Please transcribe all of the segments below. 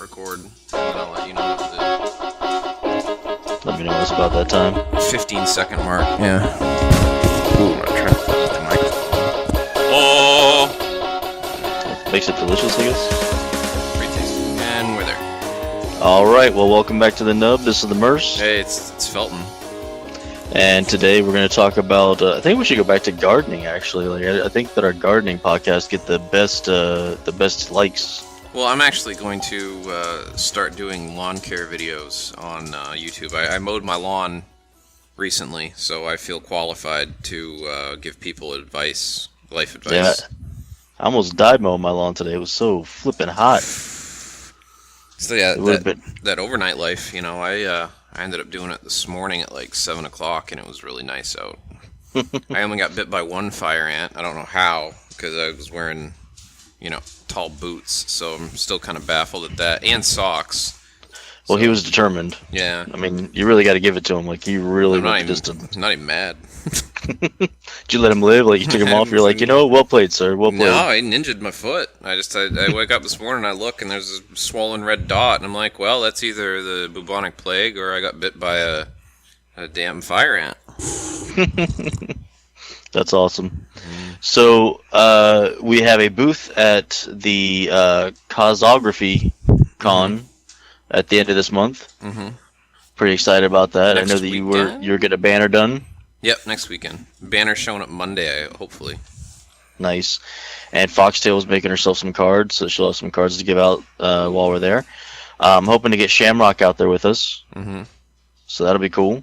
record, and then I'll let you know what Let me know when it's about that time. the 15-second mark. Yeah. Ooh, I'm trying to eat the microphone. Oh! Makes it delicious, I guess. Pretty tasty. And we're there. Alright, well, welcome back to the Nub. This is the Merce. Hey, it's Felton. And today we're going to talk about, I think we should go back to gardening, actually. Like, I think that our gardening podcasts get the best likes. Well, I'm actually going to start doing lawn care videos on YouTube. I mowed my lawn recently, so I feel qualified to give people advice, life advice. Yeah, I almost died mowing my lawn today. It was so flipping hot. So yeah, that overnight life, you know, I ended up doing it this morning at like 7 o'clock, and it was really nice out. I only got bit by one fire ant. I don't know how, because I was wearing, you know, tall boots, so I'm still kind of baffled at that, and socks. Well, he was determined. Yeah. I mean, you really got to give it to him. Like, he really went the distance. I'm not even mad. Did you let him live? Like, you took him off? You're like, you know, well played, sir. Well played. No, I ninja'd my foot. I wake up this morning, I look, and there's a swollen red dot, and I'm like, well, that's either the bubonic plague or I got bit by a damn fire ant. That's awesome. So, we have a booth at the Cosography Con at the end of this month. Mm-hmm. Pretty excited about that. I know that you're getting a banner done. Yep, next weekend. Banner showing up Monday, hopefully. Nice. And Foxtail's making herself some cards, so she'll have some cards to give out while we're there. I'm hoping to get Shamrock out there with us. Mm-hmm. So that'll be cool.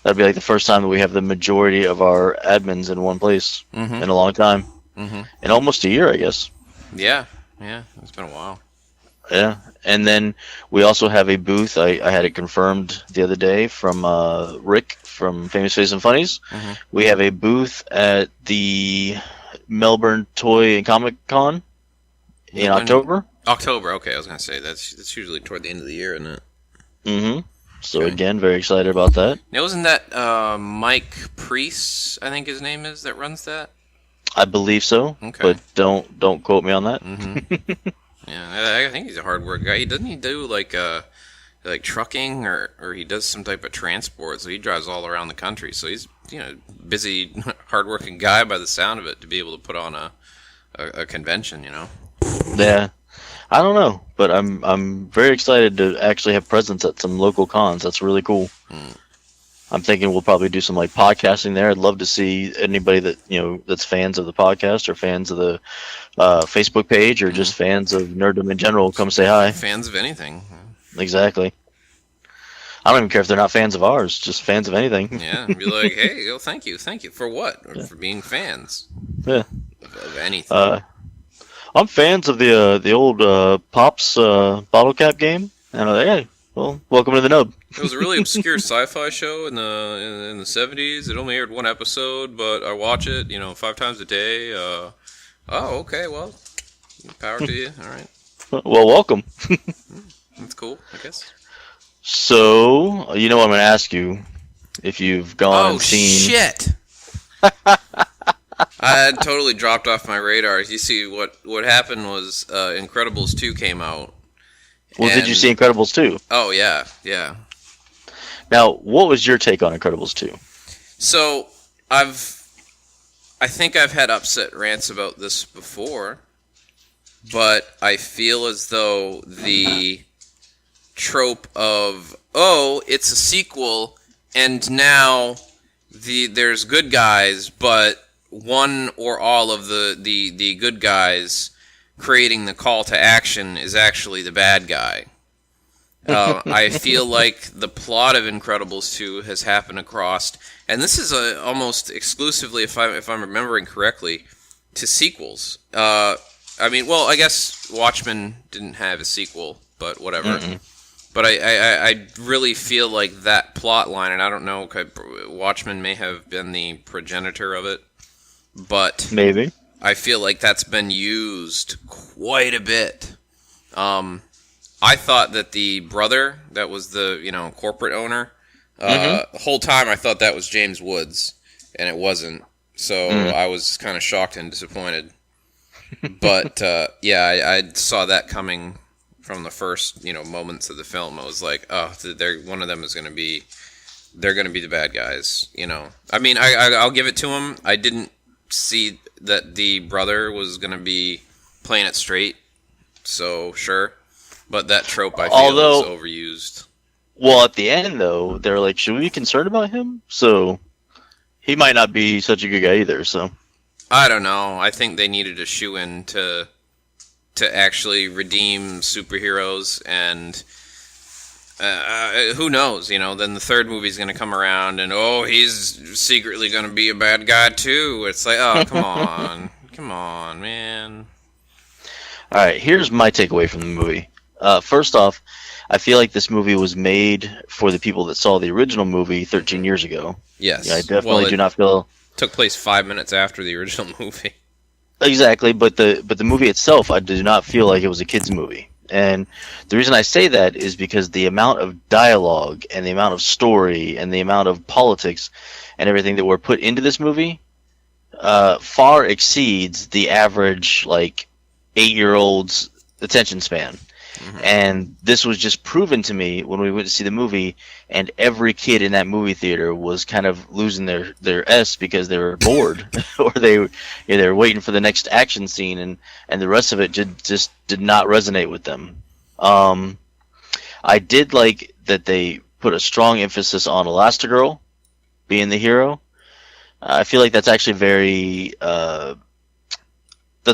That'll be like the first time that we have the majority of our admins in one place in a long time. Mm-hmm. In almost a year, I guess. Yeah, it's been a while. Yeah, and then we also have a booth. I had it confirmed the other day from Rick from Famous Faces and Funnies. Mm-hmm. We have a booth at the Melbourne Toy and Comic Con in October. October, okay. I was gonna say that's usually toward the end of the year, isn't it? Mm-hmm. So again, very excited about that. Now, wasn't that Mike Priest? I think his name is that runs that. I believe so. Okay. But don't quote me on that. Mm-hmm. Yeah, I think he's a hard work guy. Doesn't he do like trucking or he does some type of transport? So he drives all around the country. So he's busy, hard-working guy by the sound of it to be able to put on a convention. Yeah, I don't know, but I'm very excited to actually have presence at some local cons. That's really cool. I'm thinking we'll probably do some like podcasting there. I'd love to see anybody that that's fans of the podcast or fans of the Facebook page or just fans of nerddom in general come say hi. Fans of anything. Exactly. I don't even care if they're not fans of ours, just fans of anything. Yeah, be like, hey, thank you for what? Or for being fans. Yeah. Of anything. I'm fans of the old Pops bottle cap game, and I'm like, hey, well, welcome to the Nub. It was a really obscure sci-fi show in the 70s. It only aired one episode, but I watch it, 5 times a day. Okay, well, power to you. All right. Well, welcome. That's cool, I guess. So, you know what I'm going to ask you, if you've gone and seen... Oh, shit! I had totally dropped off my radar. You see, what happened was Incredibles 2 came out. Well, did you see Incredibles 2? Oh, yeah. Now, what was your take on Incredibles 2? So, I think I've had upset rants about this before, but I feel as though the trope of, it's a sequel, and now there's good guys, but one or all of the good guys creating the call to action is actually the bad guy. I feel like the plot of Incredibles 2 has happened across, and this is almost exclusively, if I'm remembering correctly, to sequels. I guess Watchmen didn't have a sequel, but whatever. Mm-mm. But I really feel like that plot line, and I don't know, Watchmen may have been the progenitor of it, but maybe I feel like that's been used quite a bit. I thought that the brother that was the corporate owner, the whole time I thought that was James Woods, and it wasn't. So I was kind of shocked and disappointed. But I saw that coming from the first, moments of the film. I was like, oh, one of them is going to be, they're going to be the bad guys, I mean, I'll give it to them. I didn't see that the brother was going to be playing it straight, so sure. But that trope, I feel, is overused. Well, at the end, though, they're like, should we be concerned about him? So he might not be such a good guy either, so. I don't know. I think they needed a shoe-in to actually redeem superheroes, and who knows, then the third movie's going to come around, and, he's secretly going to be a bad guy, too. It's like, oh, come on. Come on, man. All right, here's my takeaway from the movie. First off, I feel like this movie was made for the people that saw the original movie 13 years ago. Yes. Yeah, I definitely do not feel... Took place 5 minutes after the original movie. Exactly, but the movie itself, I do not feel like it was a kid's movie. And the reason I say that is because the amount of dialogue and the amount of story and the amount of politics and everything that were put into this movie far exceeds the average, 8-year-old's attention span. Mm-hmm. And this was just proven to me when we went to see the movie, and every kid in that movie theater was kind of losing their S because they were bored or they were waiting for the next action scene, and the rest of it just did not resonate with them. I did like that they put a strong emphasis on Elastigirl being the hero. I feel like that's actually that's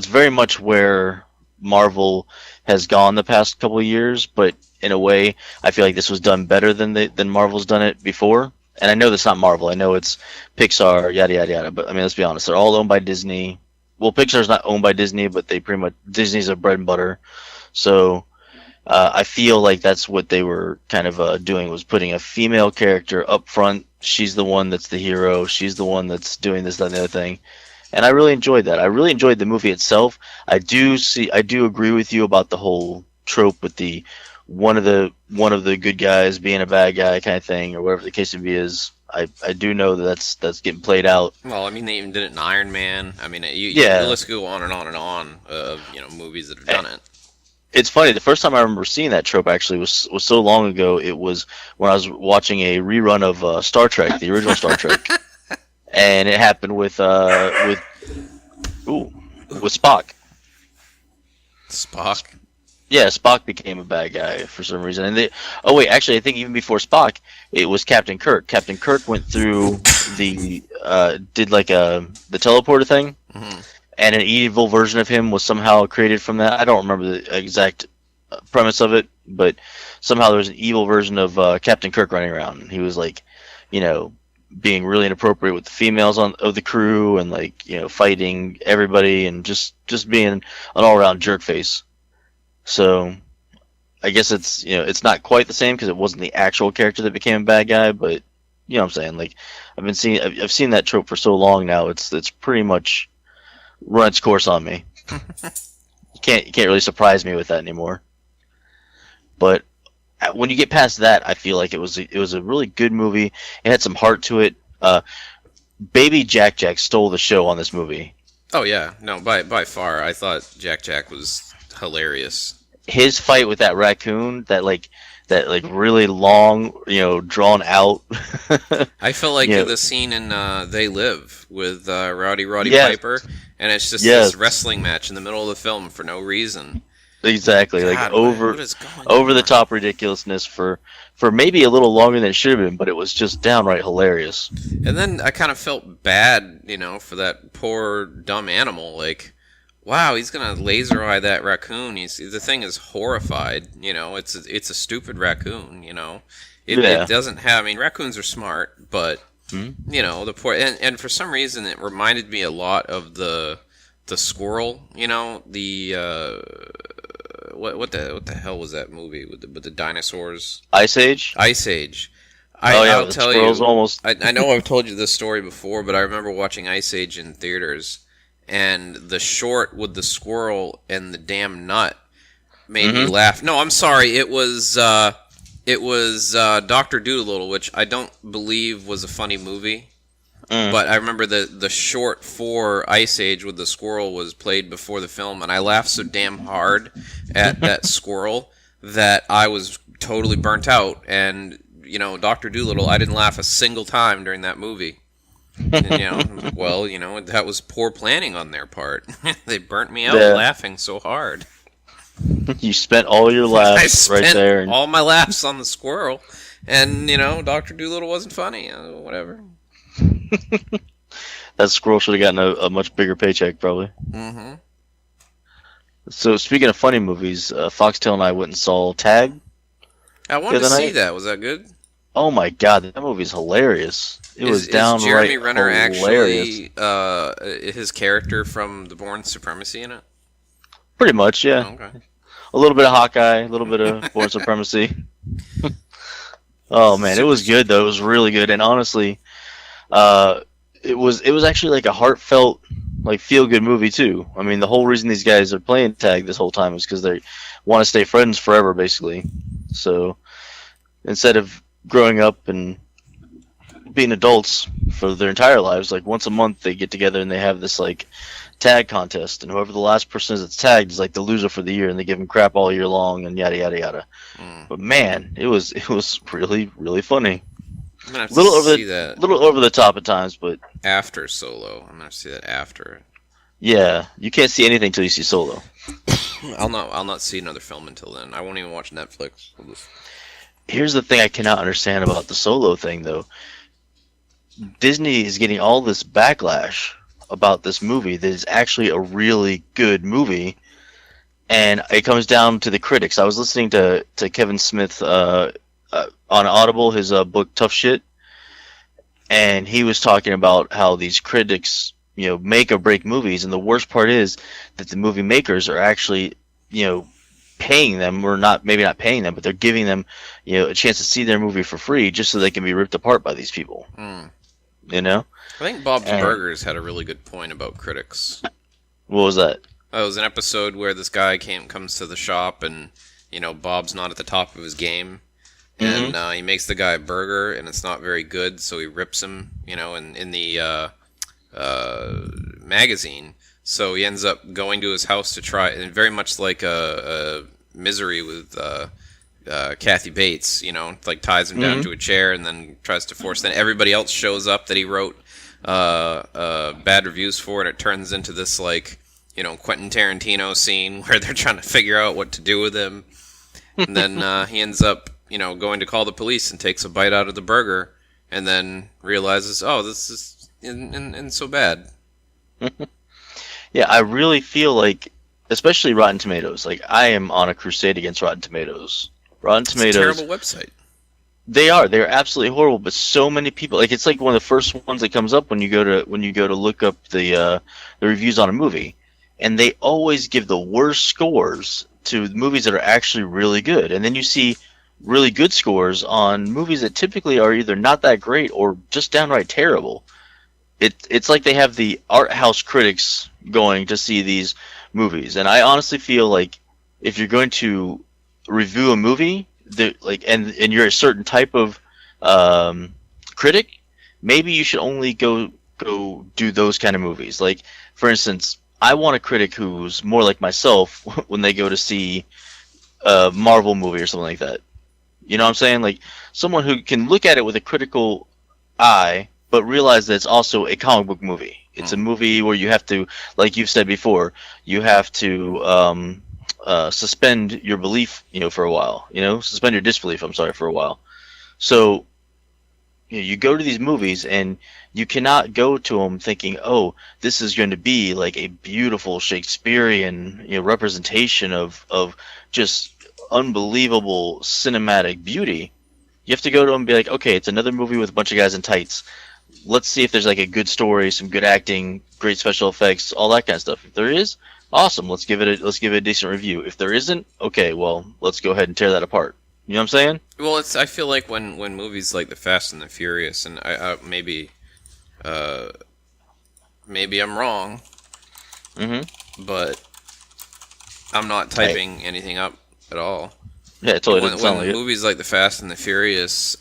very much where Marvel has gone the past couple of years, but in a way, I feel like this was done better than Marvel's done it before. And I know that's not Marvel. I know it's Pixar, yada yada yada. But I mean, let's be honest, they're all owned by Disney. Well, Pixar's not owned by Disney, but they pretty much Disney's a bread and butter. So I feel like that's what they were kind of doing, was putting a female character up front. She's the one that's the hero. She's the one that's doing this, that, and the other thing. And I really enjoyed that. I really enjoyed the movie itself. I do agree with you about the whole trope with the one of the good guys being a bad guy kind of thing, or whatever the case may be is. I do know that's getting played out. Well, I mean, they even did it in Iron Man. I mean, the list go on and on and on of movies that have done it. It's funny. The first time I remember seeing that trope actually was so long ago. It was when I was watching a rerun of Star Trek, the original Star Trek. And it happened with Spock. Spock? Yeah, Spock became a bad guy for some reason. And actually, I think even before Spock, it was Captain Kirk. Captain Kirk went through the teleporter thing, mm-hmm. And an evil version of him was somehow created from that. I don't remember the exact premise of it, but somehow there was an evil version of Captain Kirk running around. And he was being really inappropriate with the females of the crew, and fighting everybody, and just being an all-around jerk face. So I guess it's not quite the same because it wasn't the actual character that became a bad guy, but you know what I'm saying. I've seen that trope for so long now. It's pretty much run its course on me. You can't really surprise me with that anymore. But when you get past that, I feel like it was a really good movie. It had some heart to it. Baby Jack Jack stole the show on this movie. Oh yeah, no, by far. I thought Jack Jack was hilarious. His fight with that raccoon, that really long, drawn out. I felt like the scene in They Live with Rowdy Piper, and it's just this wrestling match in the middle of the film for no reason. Exactly, God, over the top ridiculousness for maybe a little longer than it should have been, but it was just downright hilarious. And then I kind of felt bad, for that poor dumb animal. Wow, he's gonna laser eye that raccoon. The thing is horrified. It's a stupid raccoon. It doesn't have. I mean, raccoons are smart, but the poor and for some reason it reminded me a lot of the squirrel. What the hell was that movie with the dinosaurs? Ice Age. I'll tell you. Almost. I know I've told you this story before, but I remember watching Ice Age in theaters, and the short with the squirrel and the damn nut made me laugh. No, I'm sorry. It was Dr. Dolittle, which I don't believe was a funny movie. But I remember the short for Ice Age with the squirrel was played before the film, and I laughed so damn hard at that squirrel that I was totally burnt out. And, Dr. Dolittle, I didn't laugh a single time during that movie. And, I was like, well, that was poor planning on their part. They burnt me out laughing so hard. You spent all your laughs right there. And all my laughs on the squirrel. And, Dr. Dolittle wasn't funny. Whatever. That squirrel should have gotten a much bigger paycheck, probably. Mm-hmm. So, speaking of funny movies, Foxtail and I went and saw Tag. I wanted to see that. Was that good? Oh my god, that movie's hilarious. It was downright hilarious. Is Jeremy Renner actually his character from The Bourne Supremacy in it? Pretty much, yeah. Oh, okay. A little bit of Hawkeye, a little bit of Bourne Supremacy. Oh man, it was good though. It was really good, and honestly, it was actually like a heartfelt, like feel good movie too. I mean, the whole reason these guys are playing tag this whole time is because they want to stay friends forever, basically. So instead of growing up and being adults for their entire lives, like once a month they get together and they have this like tag contest, and whoever the last person is that's tagged is like the loser for the year, and they give them crap all year long and yada yada yada. But man, it was really really funny. I'm gonna have to see that. Little over the top at times, but after Solo, I'm gonna have to see that after. Yeah, you can't see anything until you see Solo. I'll not see another film until then. I won't even watch Netflix. Here's the thing I cannot understand about the Solo thing, though. Disney is getting all this backlash about this movie that is actually a really good movie, and it comes down to the critics. I was listening to Kevin Smith on Audible, his book Tough Shit, and he was talking about how these critics, make or break movies, and the worst part is that the movie makers are actually, paying them, or maybe not paying them, but they're giving them, a chance to see their movie for free just so they can be ripped apart by these people. I think Bob's Burgers had a really good point about critics. What was that? It was an episode where this guy comes to the shop, and Bob's not at the top of his game, and he makes the guy a burger, and it's not very good, so he rips him, in the magazine. So he ends up going to his house to try, and very much like a Misery with Kathy Bates, like ties him down to a chair and then tries to force. Then everybody else shows up that he wrote bad reviews for, and it turns into this like Quentin Tarantino scene where they're trying to figure out what to do with him. And then he ends up going to call the police and takes a bite out of the burger, and then realizes, oh, this is in so bad. Yeah, I really feel like, especially Rotten Tomatoes, like I am on a crusade against Rotten Tomatoes. Rotten Tomatoes, it's a terrible website. They're absolutely horrible, but so many people, like it's like one of the first ones that comes up when you go to look up the reviews on a movie, and they always give the worst scores to movies that are actually really good, and then you see really good scores on movies that typically are either not that great or just downright terrible. It's like they have the art house critics going to see these movies, and I honestly feel like if you're going to review a movie, and you're a certain type of critic, maybe you should only go do those kind of movies. Like, for instance, I want a critic who's more like myself when they go to see a Marvel movie or something like that. You know what I'm saying? Like, someone who can look at it with a critical eye, but realize that it's also a comic book movie. It's a movie where you have to, like you've said before, you have to suspend your belief, for a while. Suspend your disbelief. I'm sorry, for a while. So, you go to these movies and you cannot go to them thinking, oh, this is going to be like a beautiful Shakespearean, representation of just unbelievable cinematic beauty. You have to go to them and be like, okay, it's another movie with a bunch of guys in tights. Let's see if there's like a good story, some good acting, great special effects, all that kind of stuff. If there is, awesome. Let's give it a decent review. If there isn't, okay, well, let's go ahead and tear that apart. You know what I'm saying? Well, I feel like when movies like The Fast and the Furious, and I maybe I'm wrong, but I'm not typing anything up at all. Yeah, it totally doesn't sound like it. When movies like The Fast and the Furious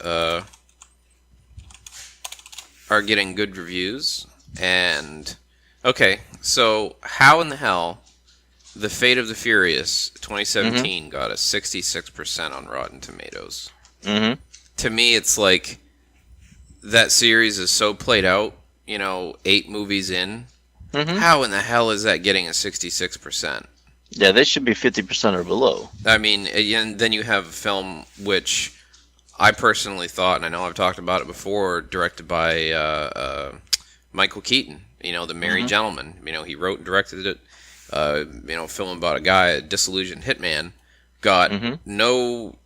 are getting good reviews, and okay, so how in the hell The Fate of the Furious 2017 got a 66% on Rotten Tomatoes. Mm-hmm. To me, it's like that series is so played out, 8 movies in. Mm-hmm. How in the hell is that getting a 66%? Yeah, they should be 50% or below. I mean, and then you have a film which I personally thought, and I know I've talked about it before, directed by Michael Keaton, The Merry Gentleman. He wrote and directed it. Film about a guy, a disillusioned hitman, got no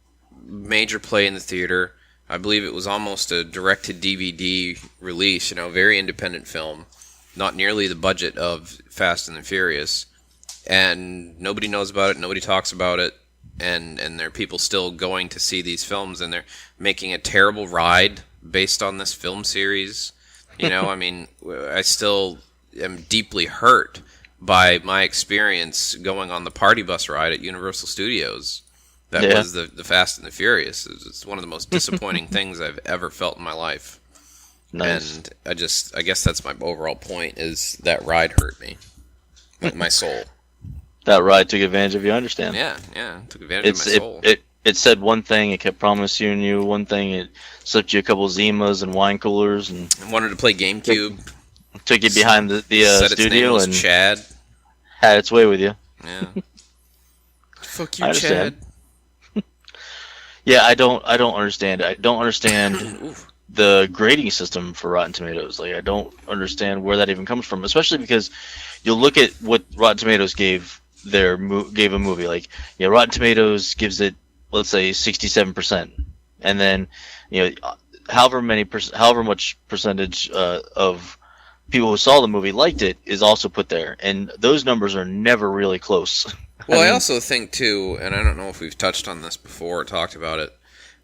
major play in the theater. I believe it was almost a direct-to-DVD release, very independent film. Not nearly the budget of Fast and the Furious. And nobody knows about it, nobody talks about it, and there are people still going to see these films, and they're making a terrible ride based on this film series. I mean, I still am deeply hurt by my experience going on the party bus ride at Universal Studios. That was the Fast and the Furious. It's one of the most disappointing things I've ever felt in my life. Nice. And I guess that's my overall point, is that ride hurt me. My soul. That ride took advantage of you, I understand. Yeah, took advantage of my soul. It said one thing, it kept promising you one thing, it slipped you a couple Zimas and wine coolers, and wanted to play GameCube. Took you behind the said studio its name was and Chad. Had its way with you. Yeah. Fuck you, Chad. Yeah, I don't understand. I don't understand the grading system for Rotten Tomatoes. Like, I don't understand where that even comes from, especially because you'll look at what Rotten Tomatoes gave a movie. Like, Rotten Tomatoes gives it, let's say, 67%, and then however much percentage of people who saw the movie liked it is also put there, and those numbers are never really close. Well, I also think too, and I don't know if we've touched on this before or talked about it,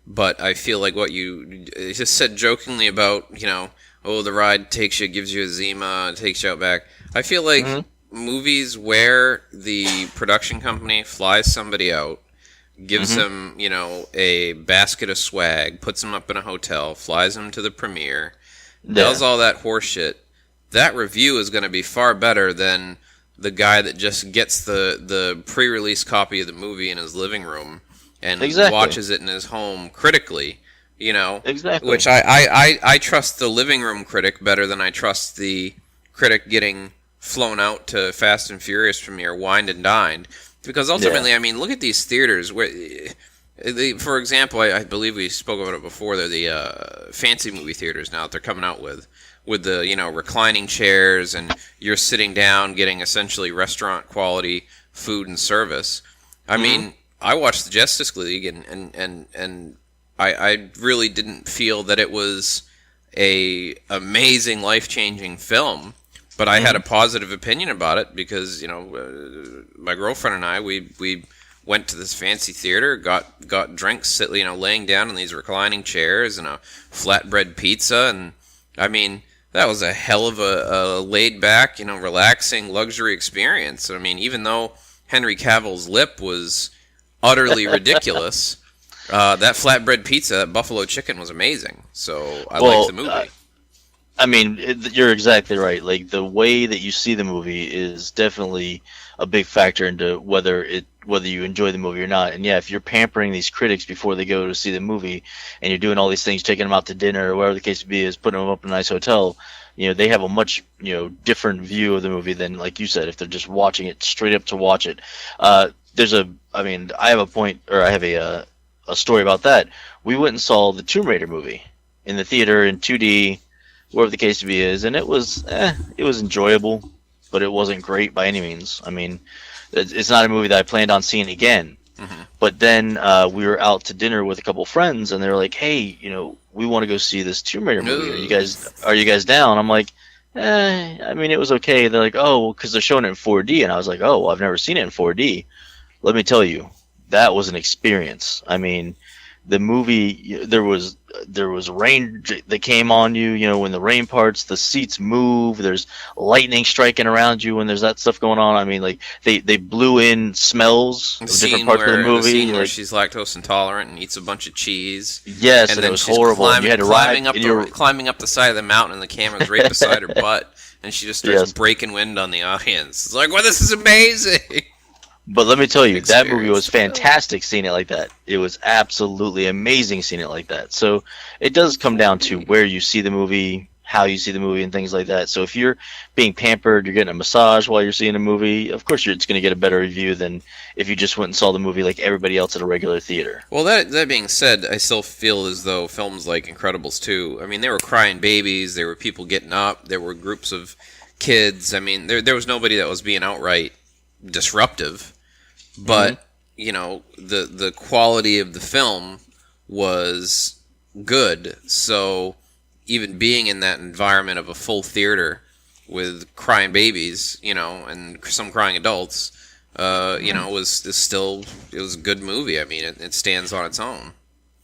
but I feel like what you just said jokingly about, the ride takes you, gives you a Zima, takes you out back. I feel like movies where the production company flies somebody out, gives them, a basket of swag, puts them up in a hotel, flies them to the premiere, does all that horse shit, that review is going to be far better than the guy that just gets the pre-release copy of the movie in his living room and watches it in his home critically, Exactly. Which I trust the living room critic better than I trust the critic getting flown out to Fast and Furious premiere, wined and dined. Because ultimately, I mean, look at these theaters where, for example, I believe we spoke about it before. They're the fancy movie theaters now that they're coming out with the reclining chairs, and you're sitting down getting essentially restaurant quality food and service. I mean, I watched the Justice League, and I really didn't feel that it was a amazing, life-changing film. But I had a positive opinion about it because, my girlfriend and I, we went to this fancy theater, got drinks, laying down in these reclining chairs and a flatbread pizza. And, I mean, that was a hell of a laid-back, relaxing luxury experience. I mean, even though Henry Cavill's lip was utterly ridiculous, that flatbread pizza, that buffalo chicken was amazing. So I liked the movie. I mean, you're exactly right. Like, the way that you see the movie is definitely a big factor into whether you enjoy the movie or not. And yeah, if you're pampering these critics before they go to see the movie, and you're doing all these things, taking them out to dinner or whatever the case may be, is putting them up in a nice hotel, they have a much different view of the movie than, like you said, if they're just watching it straight up to watch it. I have a point, or I have a story about that. We went and saw the Tomb Raider movie in the theater in 2D. Whatever the case is, and it was enjoyable, but it wasn't great by any means. I mean, it's not a movie that I planned on seeing again. But then we were out to dinner with a couple friends, and they were like, "Hey, we want to go see this Tomb Raider movie. Are you guys down?" I'm like, I mean, it was okay. They're like, "Oh, because they're showing it in 4D," and I was like, "Oh, well, I've never seen it in 4D." Let me tell you, that was an experience. I mean, the movie, there was rain that came on you, when the rain parts, the seats move, there's lightning striking around you when there's that stuff going on. I mean, like, they blew in smells of different parts of the movie. The scene where she's lactose intolerant and eats a bunch of cheese. Yes, and it was horrible. You had to climbing up the side of the mountain, and the camera's right beside her butt, and she just starts breaking wind on the audience. It's like, well, this is amazing! But let me tell you, that movie was experience. fantastic seeing it like that. It was absolutely amazing seeing it like that. So it does come down to where you see the movie, how you see the movie, and things like that. So if you're being pampered, you're getting a massage while you're seeing a movie, of course it's going to get a better review than if you just went and saw the movie like everybody else at a regular theater. Well, that being said, I still feel as though films like Incredibles 2, I mean, there were crying babies, there were people getting up, there were groups of kids. I mean, there was nobody that was being outright disruptive. But, you know, the quality of the film was good. So even being in that environment of a full theater with crying babies, you know, and some crying adults, you know, it was a good movie. I mean, it stands on its own.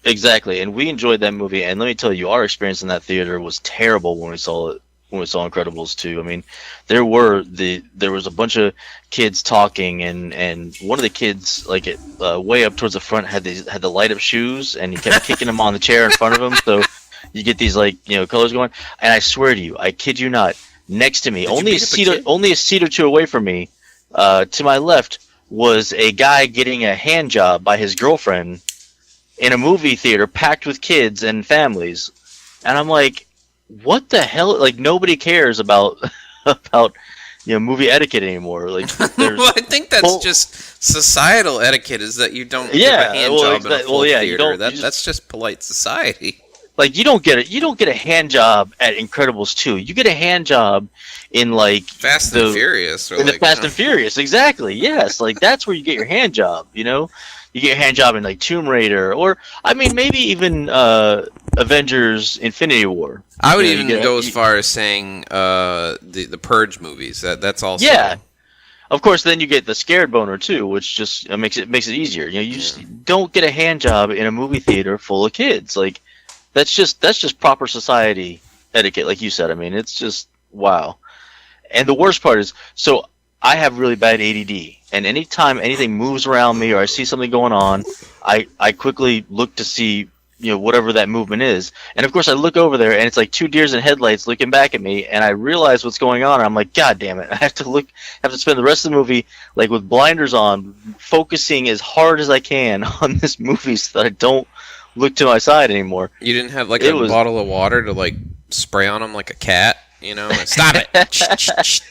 Exactly, and we enjoyed that movie. And let me tell you, our experience in that theater was terrible when we saw it. When we saw Incredibles 2, I mean, there was a bunch of kids talking, and one of the kids, like way up towards the front, had the light up shoes, and he kept kicking them on the chair in front of him. So you get these colors going. And I swear to you, I kid you not, next to me, only a seat or two away from me, to my left was a guy getting a hand job by his girlfriend in a movie theater packed with kids and families, and I'm like, what the hell? Like, nobody cares about movie etiquette anymore. Like, well, I think that's just societal etiquette, is that you don't give a hand job in a full theater. That's just polite society. Like, you don't get a hand job at Incredibles 2. You get a hand job in like Fast and Furious. The Fast and Furious, exactly. Yes, like that's where you get your hand job. You know, you get your hand job in like Tomb Raider, or I mean, maybe even Avengers: Infinity War. I would even go as far as saying the Purge movies. That's also Of course, then you get the scared boner too, which just makes it easier. You know, you just don't get a hand job in a movie theater full of kids. Like that's just proper society etiquette, like you said. I mean, it's just wow. And the worst part is, so I have really bad ADD, and anytime anything moves around me or I see something going on, I quickly look to see, you know, whatever that movement is. And of course I look over there and it's like two deers in headlights looking back at me, and I realize what's going on, and I'm like, God damn it, I have to spend the rest of the movie like with blinders on, focusing as hard as I can on this movie so that I don't look to my side anymore. You didn't have like a bottle of water to like spray on him like a cat, you know? Stop it.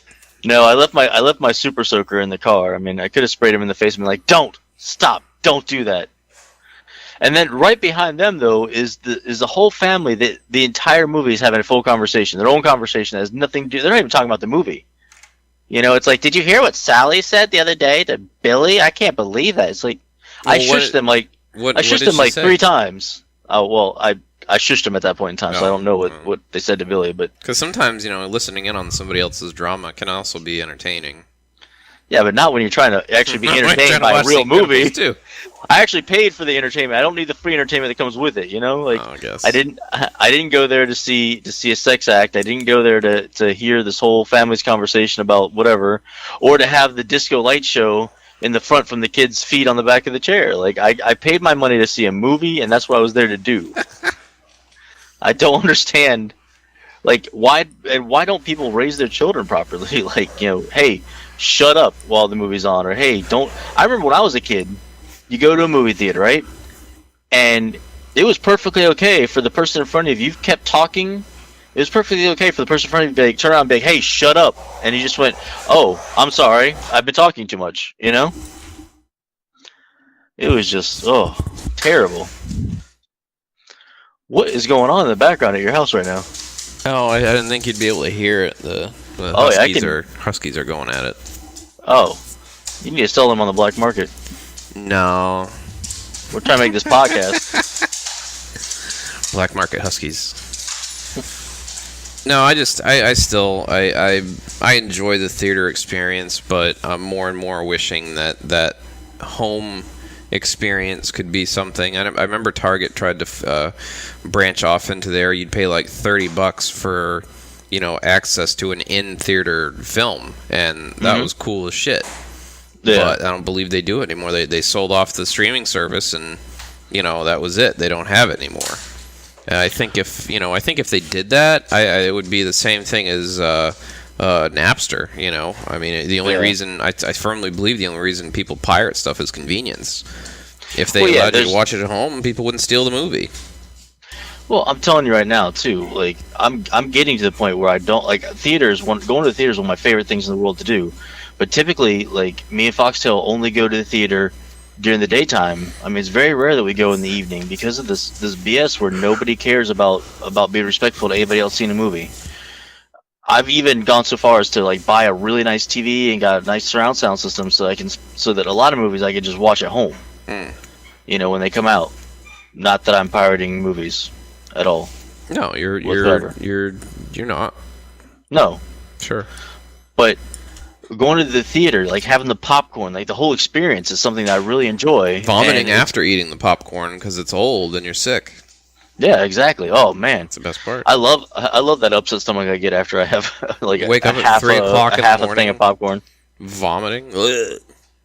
No, I left my super soaker in the car. I mean, I could have sprayed him in the face and been like, "Don't stop, don't do that." And then right behind them, though, is the whole family. That the entire movie is having a full conversation, their own conversation that has nothing to do. They're not even talking about the movie. You know, it's like, did you hear what Sally said the other day to Billy? I can't believe that. It's like, well, I shushed them like 3 times. Oh well, I shushed them at that point in time, so I don't know what they said to Billy. But because sometimes, you know, listening in on somebody else's drama can also be entertaining. Yeah, but not when you're trying to actually be entertained by a real movie. Too. I actually paid for the entertainment. I don't need the free entertainment that comes with it. You know, like I guess. I didn't go there to see a sex act. I didn't go there to hear this whole family's conversation about whatever, or to have the disco light show in the front from the kids' feet on the back of the chair. Like I paid my money to see a movie, and that's what I was there to do. I don't understand, like why don't people raise their children properly? Like, you know, hey, shut up while the movie's on, or hey, don't. I remember when I was a kid, you go to a movie theater, right? And it was perfectly okay for the person in front of you. If you kept talking, it was perfectly okay for the person in front of you to be like, turn around and be like, hey, shut up. And he just went, oh, I'm sorry, I've been talking too much, you know? It was just, terrible. What is going on in the background at your house right now? Oh, I didn't think you'd be able to hear it. The Huskies are going at it. Oh, you need to sell them on the black market. No. We're trying to make this podcast. Black market Huskies. No, I enjoy the theater experience, but I'm more and more wishing that home experience could be something. I remember Target tried to branch off into there. You'd pay like $30 for, you know, access to an in-theater film, and that was cool as shit. Yeah. But I don't believe they do it anymore. They sold off the streaming service, and, you know, that was it. They don't have it anymore. And I think if they did that, it would be the same thing as Napster. You know, I mean, the only reason I firmly believe the only reason people pirate stuff is convenience. If they allowed you to watch it at home, people wouldn't steal the movie. Well, I'm telling you right now too. Like I'm getting to the point where I don't like theaters. Going to the theater is one of my favorite things in the world to do. But typically, like me and Foxtail only go to the theater during the daytime. I mean, it's very rare that we go in the evening because of this BS where nobody cares about being respectful to anybody else seeing a movie. I've even gone so far as to like buy a really nice TV and got a nice surround sound system so that a lot of movies I can just watch at home. You know, when they come out. Not that I'm pirating movies at all. No, you're not. No. Sure. But going to the theater, like having the popcorn, like the whole experience is something that I really enjoy. Vomiting after eating the popcorn because it's old and you're sick. Yeah, exactly. Oh man, that's the best part. I love that upset stomach I get after I have like wake up at 3 o'clock in the morning, a thing of popcorn, vomiting. Ugh.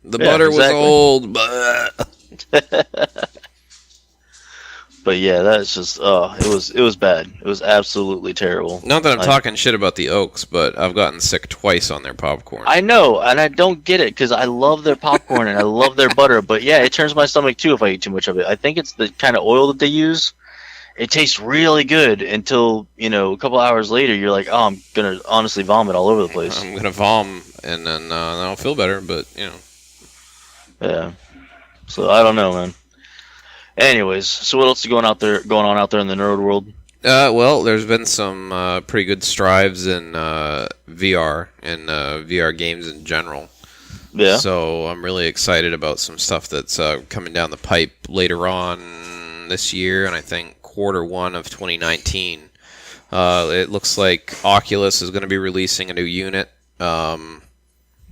The butter was old. But yeah, that's just it was bad. It was absolutely terrible. Not that I'm talking shit about the Oaks, but I've gotten sick twice on their popcorn. I know, and I don't get it because I love their popcorn and I love their butter. But yeah, it turns my stomach too if I eat too much of it. I think it's the kind of oil that they use. It tastes really good until, you know, a couple hours later you're like, oh, I'm gonna honestly vomit all over the place. I'm gonna vom and then I'll feel better, but you know. Yeah. So I don't know, man. Anyways, so what else is going on out there in the nerd world? Well, there's been some pretty good strides in VR and VR games in general. Yeah. So I'm really excited about some stuff that's coming down the pipe later on this year, and I think Q1 of 2019. It looks like Oculus is going to be releasing a new unit. They're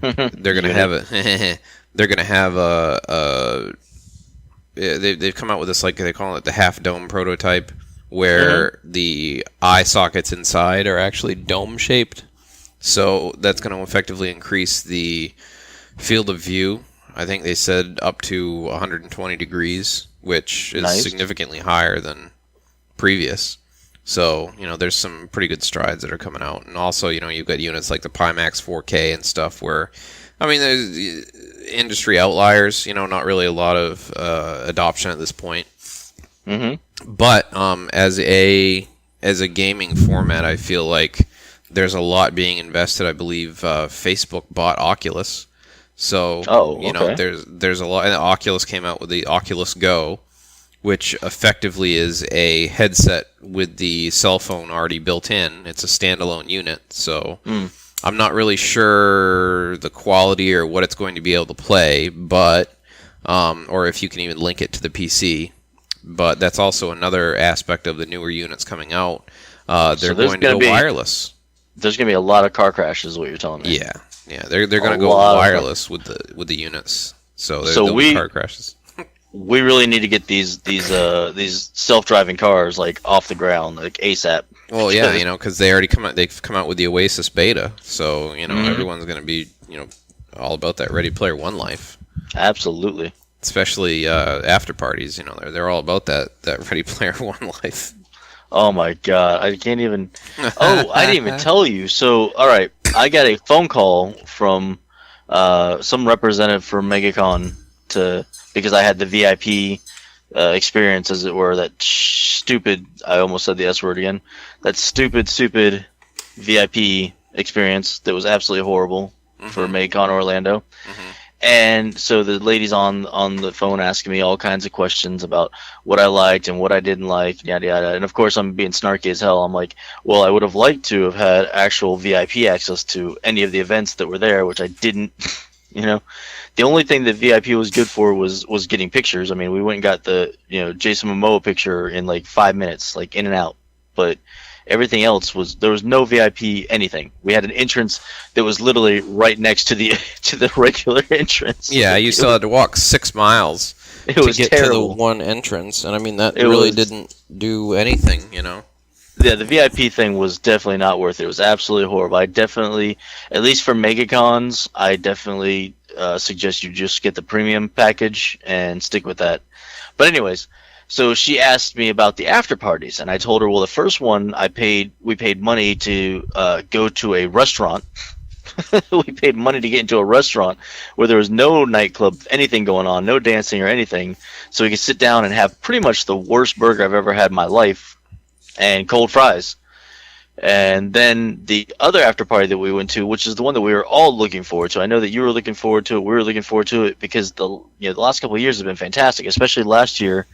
going to have a. They're going to have a. They've come out with this, like they call it the half dome prototype, where the eye sockets inside are actually dome shaped. So that's going to effectively increase the field of view. I think they said up to 120 degrees, which is significantly higher than previous. So, you know, there's some pretty good strides that are coming out. And also, you know, you've got units like the Pimax 4K and stuff where, I mean, there's industry outliers, you know, not really a lot of adoption at this point. But as a gaming format, I feel like there's a lot being invested. I believe Facebook bought Oculus. So, you know, there's a lot. And Oculus came out with the Oculus Go, which effectively is a headset with the cell phone already built in. It's a standalone unit. So I'm not really sure the quality or what it's going to be able to play, but or if you can even link it to the PC. But that's also another aspect of the newer units coming out. They're going to go wireless. There's going to be a lot of car crashes, is what you're telling me. Yeah. Yeah, they're going to go wireless with the units. So there'll be car crashes. We really need to get these self-driving cars like off the ground, like ASAP. Well, yeah, you know, because they've come out with the Oasis beta, so you know everyone's going to be all about that Ready Player One life. Absolutely. Especially after parties, you know, they're all about that Ready Player One life. Oh my God, I can't even. Oh, I didn't even tell you. So, all right, I got a phone call from some representative from MegaCon because I had the VIP experience, as it were. That stupid. I almost said the S word again. That stupid VIP experience that was absolutely horrible for MegaCon Orlando. And so the lady's on the phone asking me all kinds of questions about what I liked and what I didn't like, yada yada. And of course I'm being snarky as hell. I'm like, well, I would have liked to have had actual VIP access to any of the events that were there, which I didn't. You know, the only thing that VIP was good for was getting pictures. I mean, we went and got the Jason Momoa picture in like 5 minutes, like in and out. But everything else there was no VIP anything. We had an entrance that was literally right next to the regular entrance. Yeah, you still had to walk 6 miles to get terrible to the one entrance, and I mean that really didn't do anything, you know. Yeah, the VIP thing was definitely not worth it. It was absolutely horrible. I definitely, at least for MegaCons, I definitely suggest you just get the premium package and stick with that. But anyways, So she asked me about the after parties, and I told her, well, the first one we paid money to go to a restaurant. We paid money to get into a restaurant where there was no nightclub, anything going on, no dancing or anything, so we could sit down and have pretty much the worst burger I've ever had in my life, and cold fries. And then the other after party that we went to, which is the one that we were all looking forward to. I know that you were looking forward to it. We were looking forward to it because the last couple of years have been fantastic, especially last year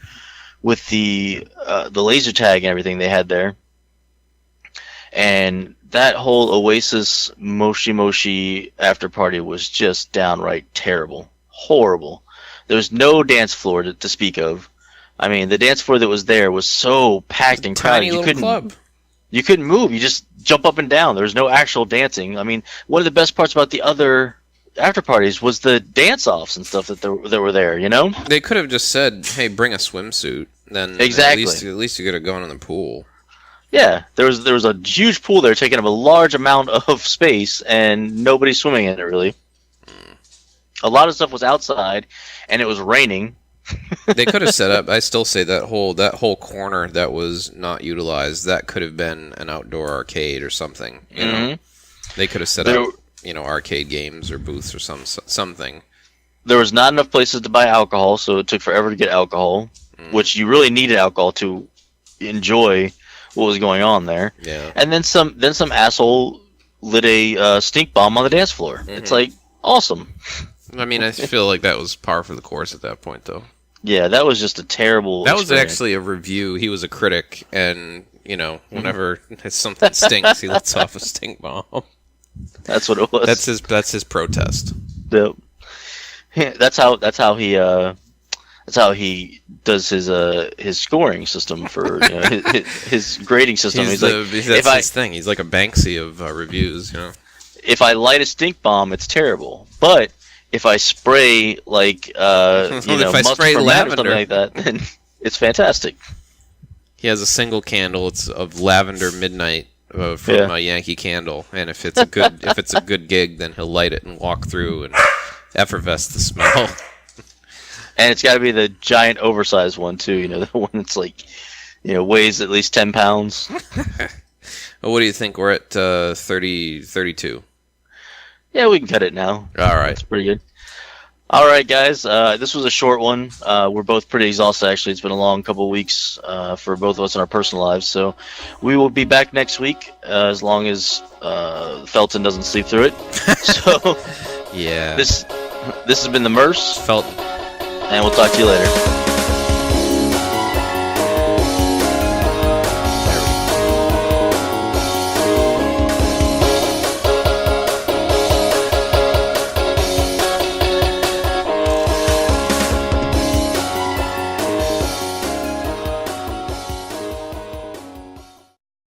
with the laser tag and everything they had there. And that whole Oasis Moshi Moshi after party was just downright terrible. Horrible. There was no dance floor to speak of. I mean, the dance floor that was there was so packed and crowded. Tiny little club. You couldn't move. You just jump up and down. There was no actual dancing. I mean, one of the best parts about the other after parties was the dance-offs and stuff that were there, you know? They could have just said, hey, bring a swimsuit. Then exactly. At least you could have gone in the pool. Yeah, there was a huge pool there taking up a large amount of space, and nobody swimming in it, really. A lot of stuff was outside, and it was raining. They could have set up. I still say that whole corner that was not utilized, that could have been an outdoor arcade or something. You know, they could have set up, arcade games or booths or something. There was not enough places to buy alcohol, so it took forever to get alcohol, which you really needed alcohol to enjoy what was going on there. Yeah. And then some asshole lit a stink bomb on the dance floor. It's like awesome. I mean, I feel like that was par for the course at that point, though. Yeah, that was just a terrible experience. Was actually a review. He was a critic, and, whenever something stinks, he lets off a stink bomb. That's what it was. That's his protest. Yep. That's how he does his scoring system for his grading system. That's his thing. He's like a Banksy of reviews. If I light a stink bomb, it's terrible. But if I spray like if I spray lavender or something like that, then it's fantastic. He has a single candle. It's of lavender midnight from Yankee Candle, and if it's a good gig, then he'll light it and walk through and effervesce the smell. And it's got to be the giant oversized one too. The one that's like, weighs at least 10 pounds. Well, what do you think? We're at 32. Yeah, we can cut it now. All right. That's pretty good. All right, guys. This was a short one. We're both pretty exhausted, actually. It's been a long couple of weeks for both of us in our personal lives. So we will be back next week as long as Felton doesn't sleep through it. So yeah. This has been the Merce. Felton. And we'll talk to you later.